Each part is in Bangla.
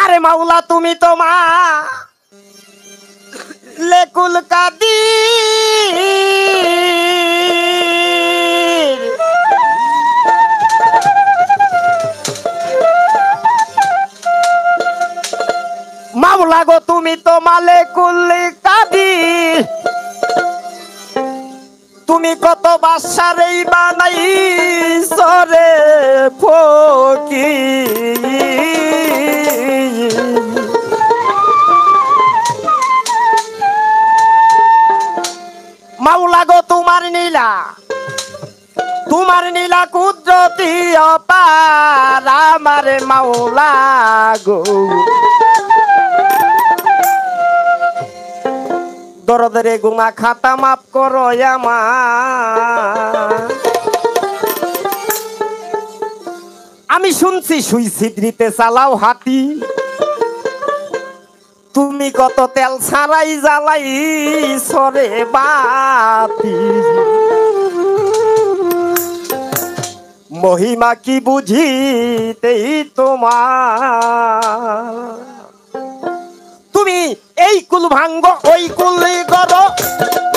আরে মাওলা তুমি তো মা লেকুল কাদির মাওলা গো তুমি তো মালেকুল কাদির তুমি কত বাদশারে বানাইছো রে ফকির মাওলা গো তোমার নীলা কুদরতি অপার আমার মাওলা গো দরদরে গুনাহ খাতা মাফ করো আমার আমি শুনছি সুইসাইড নিতে চালাও হাতি তুমি কত তেল ছাড়াই জ্বালাই সরে বাতি মহিমা কি বুঝিতেই তোমার তুমি এই কুল ভাঙ্গ ওই কুল করো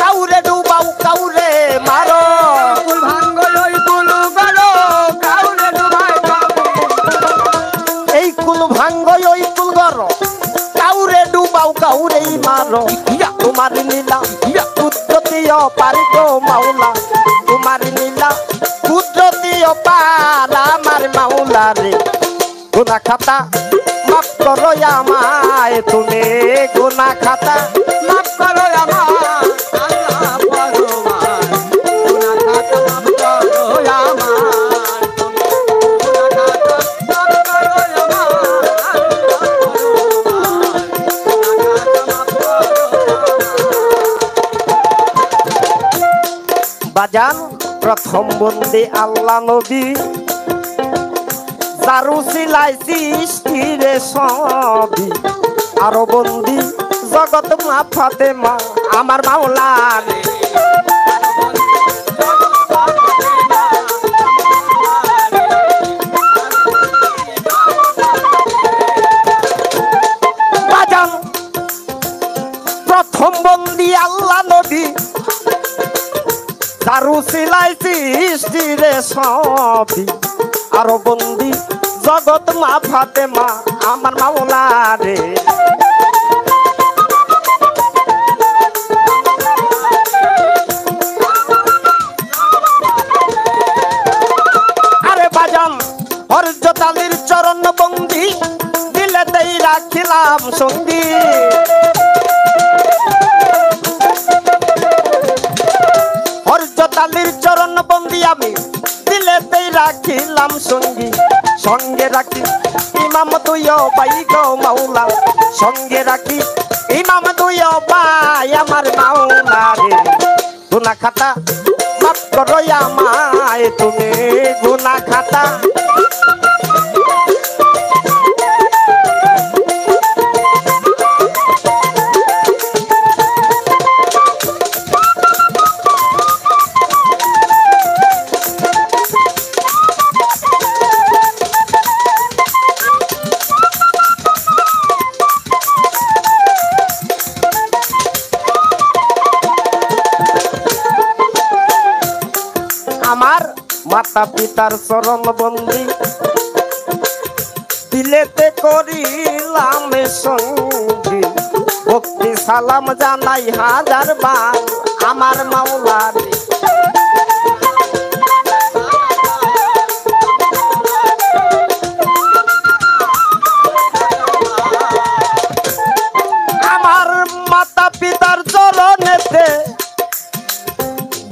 কাউরে ডুবাও কাউরে মারো কুল ভাঙ্গ ওই কুল করো কাউরে ডুবাই এই কুল ভাঙ্গ ওই কুল করো কাউরে ডুবাও কাউরেই মারো তোমার নীলা কুদরতি অপার গো মাওলা তোমার নীলা কুদরতি অপার আমার মাওলা রে গুনাহ খাতা মাফ করো আমায় তুমি গুনাহ খাতা মাফ করো আমার আল্লাহ পরওয়ার গুনাহ খাতা মাফ করো আমার গুনাহ খাতা মাফ করো আমার বাজান প্রথম বন্দে আল্লাহ নবী জারু সিলাই সৃষ্টিরে সবই আরো বন্দি জগৎ মা ফাতেমা আমার মাওলা রে বাজান প্রথম বন্দি আল্লাহ নবী জারু সিলাই সৃষ্টিরে সবই আরো বন্দি জগৎ মা ফাতেমা আমার মাওলা রে আরে বাজান হযরত আলীর চরণ বন্দি দিলেতেই রাখিলাম সঙ্গী হযরত আলীর চরণ বন্দি আমি দিলেতেই রাখিলাম সঙ্গী সঙ্গে রাখি ইমাম দুই ভাই গো মাওলা সঙ্গে রাখি ইমাম দুই ভাই আমার মাওলা রে গুনাহ খাতা মাফ করো আমায় তুমি গুনাহ খাতা আমার মাতা পিতার চরণ বন্দি দিলেতে করিলাম সঙ্গী ভক্তি সালাম জানাই হাজার বার আমার মাওলা রে আমার মাতা পিতার চরণেতে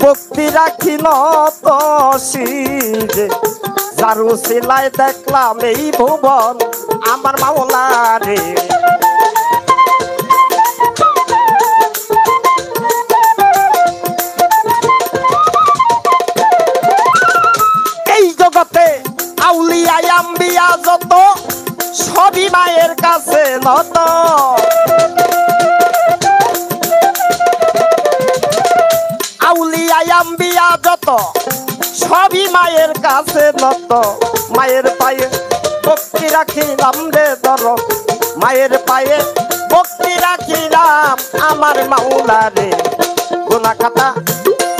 ভক্তি রাখি নত শিরে জারু সিলাই দেখলাম এই ভুবন আমার মাওলা রে এই জগতে আউলিয়া আম্বিয়া যত সবই মায়ের কাছে নত আউলিয়া আম্বিয়া যত সবই মায়ের কাছে নত মায়ের পায়ে ভক্তি রাখিলাম রে ধর মায়ের পায়ে ভক্তি রাখিলাম আমার মাওলা রে গুনাহ খাতা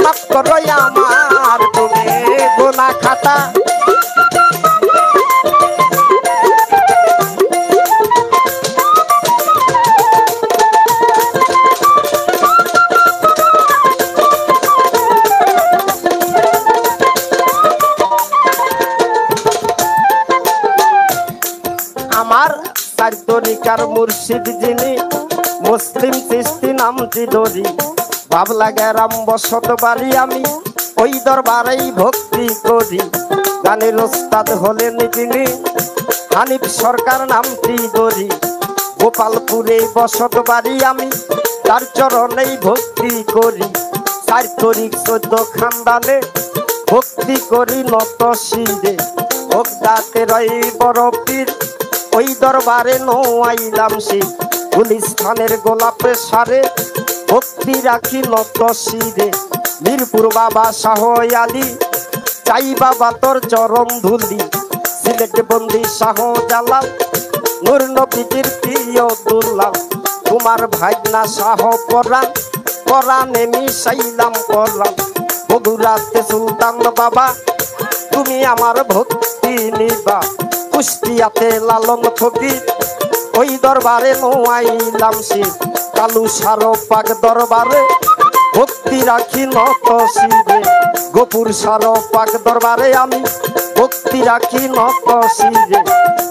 মাফ করো আমার তুমি গুনাহ খাতা আমার চারতরিকার মুর্শিদ যিনি মুসলিম চিস্তি নামটি ধরি বাবলা গেরাম বসত বাড়ি আমি ওই দরবারেই ভক্তি করি গানের ওস্তাদ হলেন যিনি হানিফ সরকার নামটি ধরি গোপালপুরে বসত বাড়ি আমি তার চরণেই ভক্তি করি চারতরিক 14 খানদানে ভক্তি করি নত শিরে ভক্তাতে রই বড় পীর ওই দরবারে নোয়াইলাম সে গুলিস্তানের গোলাপের সারে ভক্তি রাখি নত শিরে মিরপুর বাবা শাহ আলী চাই বাবা তোর চরণ ধুলি সিলেট বন্দি শাহ জালাল নূর নবীর প্রিয় দুল্লাহ তোমার ভাগনা শাহ পরাণ পরাণে মিশাইলাম পরাণ বগুড়াতে সুলতান বাবা তুমি আমার ভক্তি নিবা কুষ্টিয়াতে লালন ফকির ওই দরবারে নোয়াইলাম সে কালু সারো পাক দরবারে ভক্তি রাখি নত শিরে গোপুর সারো পাক দরবারে আমি ভক্তি রাখি নত শিরে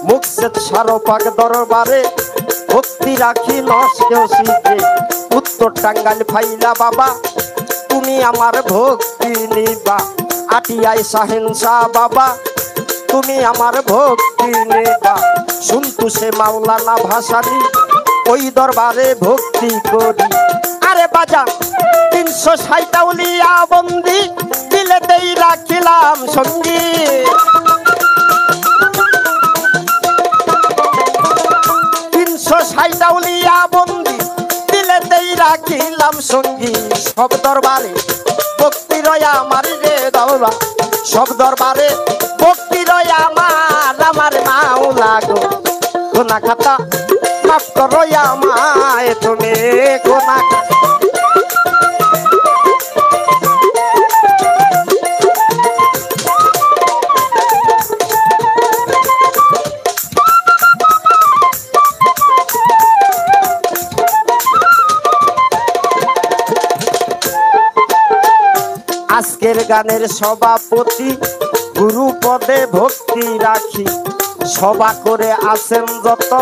মুকসেদ সারো পাক দরবারে ভক্তি রাখি নত শিরে উত্তর টাঙ্গাইল ফাইলা বাবা তুমি আমার ভক্তি নিবা আটিয়ায় শাহেনশাহ বাবা তুমি আমার ভক্তি নেবা সন্তোষে মাওলানা ভাসানী ওই দরবারে ভক্তি করি আরে বাজা 360 উলিয়া বন্দি দিলেতেই রাখিলাম সঙ্গী 360 উলিয়া বন্দি দিলেতেই রাখিলাম সঙ্গী সব দরবারে ভক্তি রয় আমার রে দৌলা সব দরবারে ভক্তি রয় আমার মাওলা গো গুনাহ খাতা মাফ করো আমায় তুমি গুনাহ আজকের গানের সভাপতি গুরু পদে ভক্তি রাখি সভা করে আসেন যত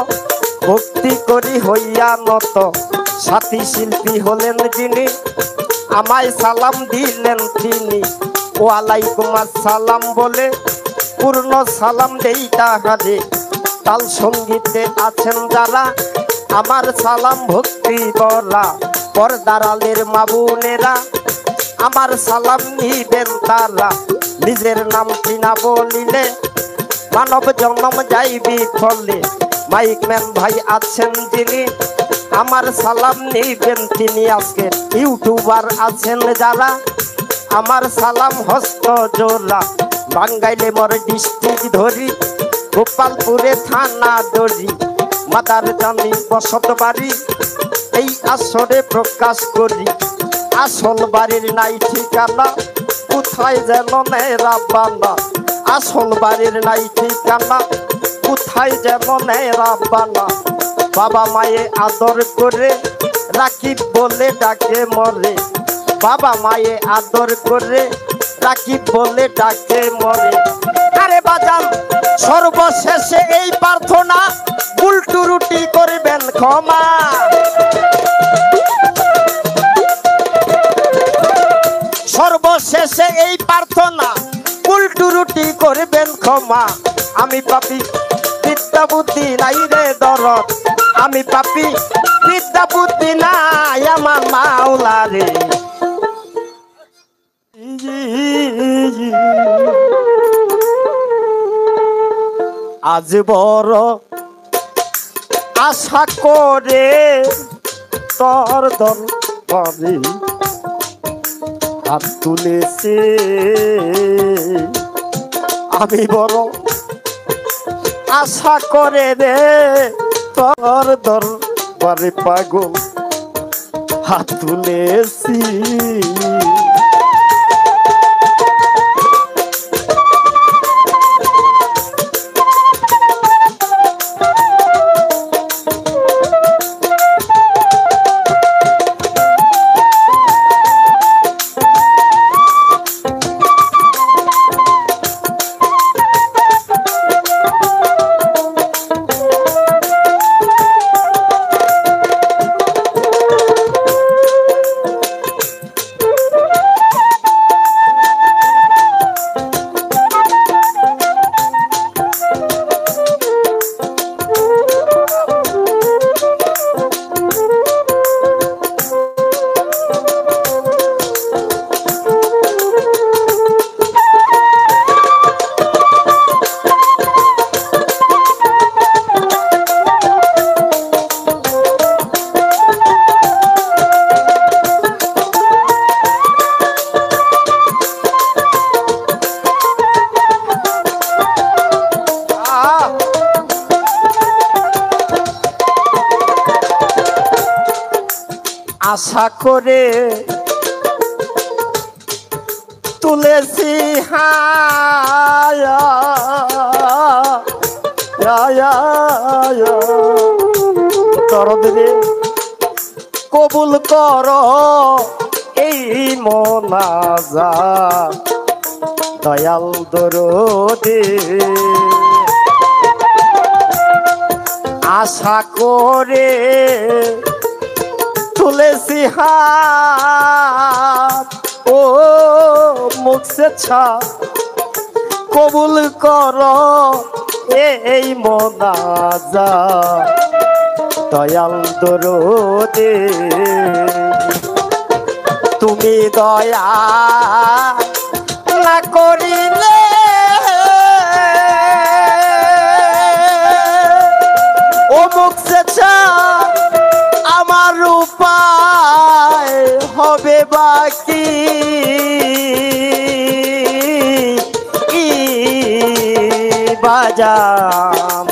ভক্তি করি হইয়া নত সাথী শিল্পী হলেন যিনি আমায় সালাম দিলেন তিনি ওয়ালাইকুম আসসালাম বলে পূর্ণ সালাম দেই তাহারে তাল সঙ্গীতে আছেন যারা আমার সালাম ভক্তি করা পর্দার আলের মা বোনেরা আমার সালাম নিবেন তারা নিজের নাম কিনা বলিলে মানব জন্ম যাইবি ফলে মাইক ম্যান ভাই আছেন যিনি আমার সালাম নিবেন তিনি আজকে ইউটিউবার আছেন যারা আমার সালাম হস্ত জোড়া বাঙ্গাইলে মোর ডিস্ট্রিক্ট ধরি গোপালপুরে থানা ধরি মাদার জানি বসত বাড়ি এই আসরে প্রকাশ করি আসল বাড়ির নাই ঠিকানা কোথায় যেন নেরা বানা আসল বাড়ির নাই ঠিকানা কোথায় যেন নেরা বানা বাবা মায়ে আদর করে রাকিব বলে ডাকে মরে বাবা মায়ে আদর করে রাকিব বলে ডাকে মরে আরে বাজান সর্বশেষে এই প্রার্থনা ভুল ত্রুটি করবেন ক্ষমা সর্বশেষে এই প্রার্থনা ভুল ত্রুটি করবেন ক্ষমা আমি পাপী বিদ্যা বুদ্ধি নাই রে দরদ আমি পাপী বিদ্যা বুদ্ধি নাই আমার মাওলা রে আজ বড় আশা করে তোর দরবারে হাত তুলেছে আমি বড় আশা করে রে তোর দরবারে পাগল হাত তুলেছি। আশা করে তুলেছি দরদ রে কবুল কর এই মোনাজাত দয়াল দরদে। আশা করে তুলেছি হাত ও মুখ সে ছাপ কবুল কর এই মোনাজাত দয়াল দরদে। তুমি দয়া না করিলে ও মুখ সে ছাপ আমার উপায় হবে বাকি বাজাম।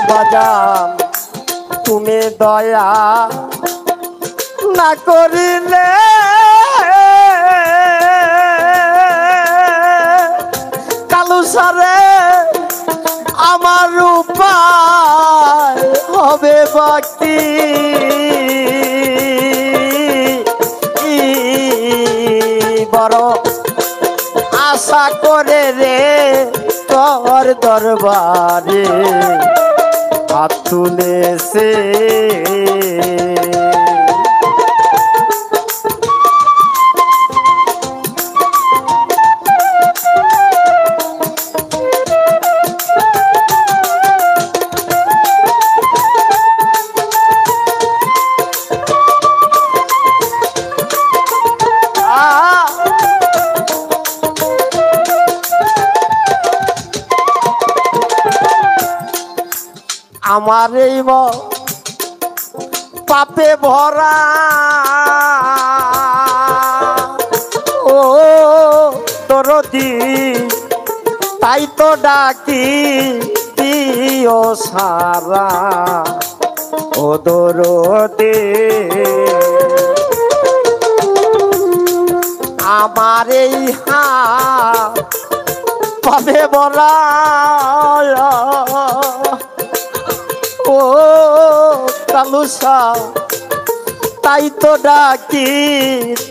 বাজাম তুমি দয়া না করিলে কালু সারে আমার উপায় হবে বাকি বড় আশা করে রে তোর দরবারে হাত তুলেছে। আমার এই পাপে ভরা ও দরদি তাই তো ডাকি দিও সারা ও দরদে। আমার এই পাপে ভরা ও কালুসা তাই তো ডাকি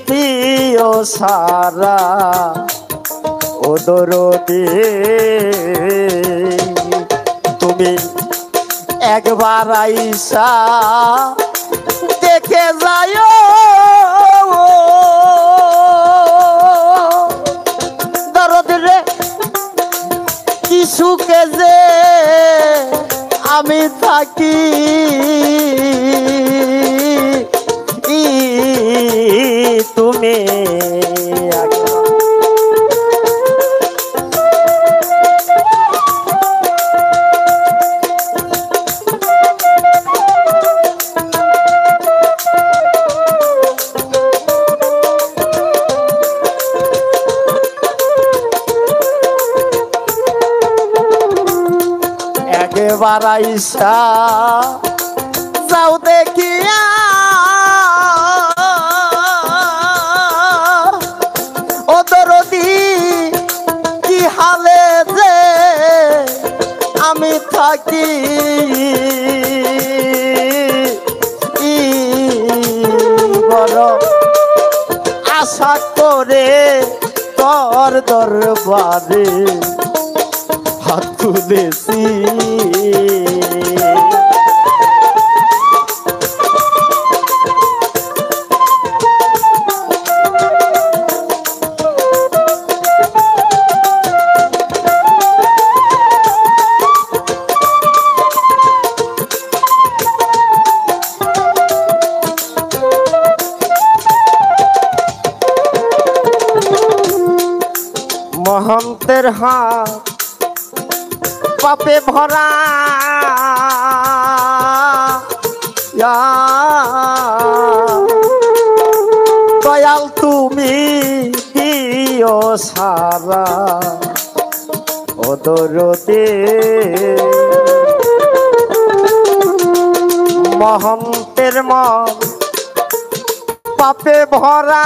দিও সারা ও দরদে। তুমি একবার আইসা দেখে যাও দরদ রে কি সুখে যে আমি থাকি তুমি একবার আইসা যাও দেখিয়া ও দরদি কি হালে যে আমি থাকি বড় আশা করে তোর দরবারে হাত তুলেছি মহন্তের হাত পাপে ভরা দয়াল তুমি দিও সারা ও দরদে মহন্তের মন পাপে ভরা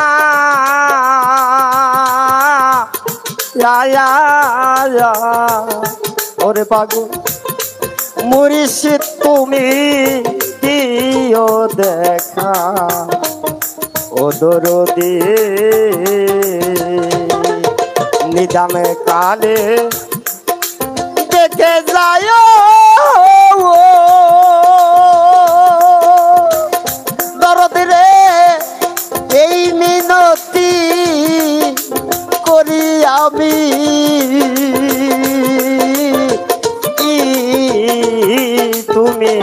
ওরে পাগল মুর্শিদ তুমি দিও দেখা ও দরদে নিদানে কালে দেখে যায় দরদি রে এই মিনতি করি আমি তুমি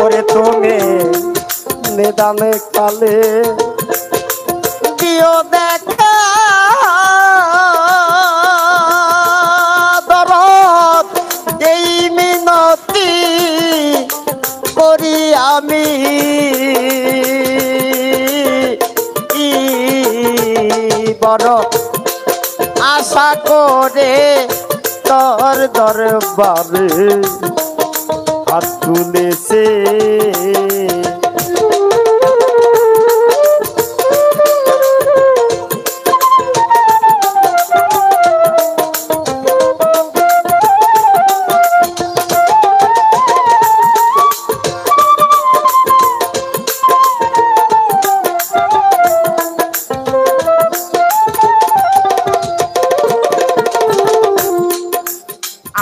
ওরে তুমি নিদানে কালে দিও দেখা দরদ এই মিনতি করি আমি বড় আশা করে তোর দরবারে হাত তুলেছে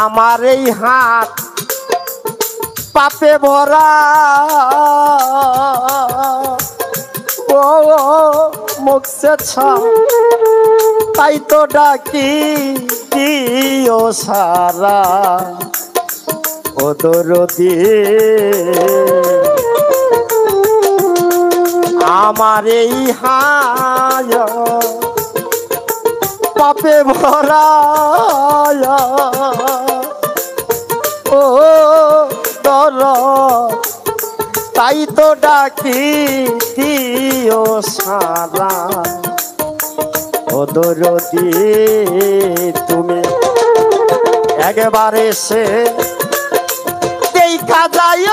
আমার এই হাত পাপে ভরা ও মুখ সে তাই তো ডাকি দিও সারা ও দরদি আমার এই হাত পাপে ভরা ও দর তাই তো ডাকি দিও সারা ও দরদি তুমি একবারে সে দেখা যায়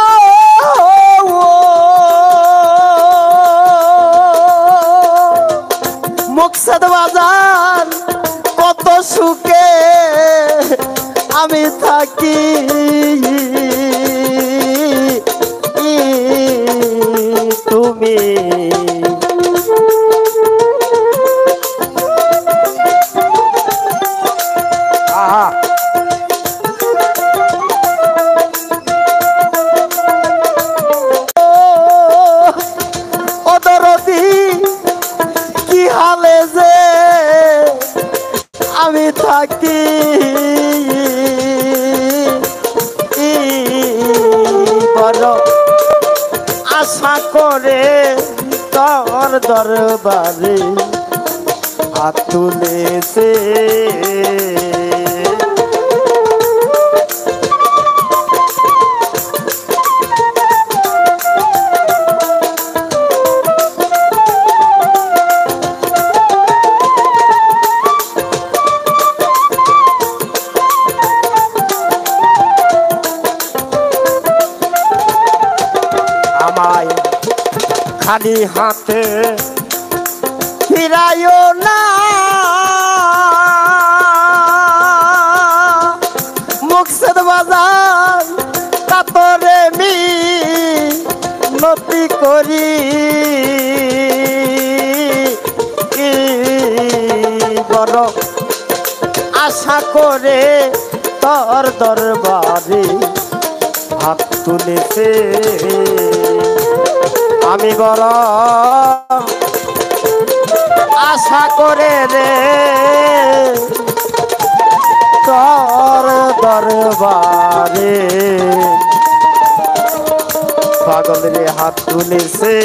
মুকসদ বাজার কত সুখে আমি থাকি তুমি ও দরদি কি হালে যে আমি থাকি বড় আশা করে তোর দরবারে হাত তুলেছে। আমায় খালি হাতে ফিরাইও না, মুকসেদ বাজার কাতরে মিনতি করি, বড় আশা করে তোর দরবারে হাত তুলেছে। আমি বড় আশা করে রে তোর দরবারে পাগল রে হাত তুলেছে।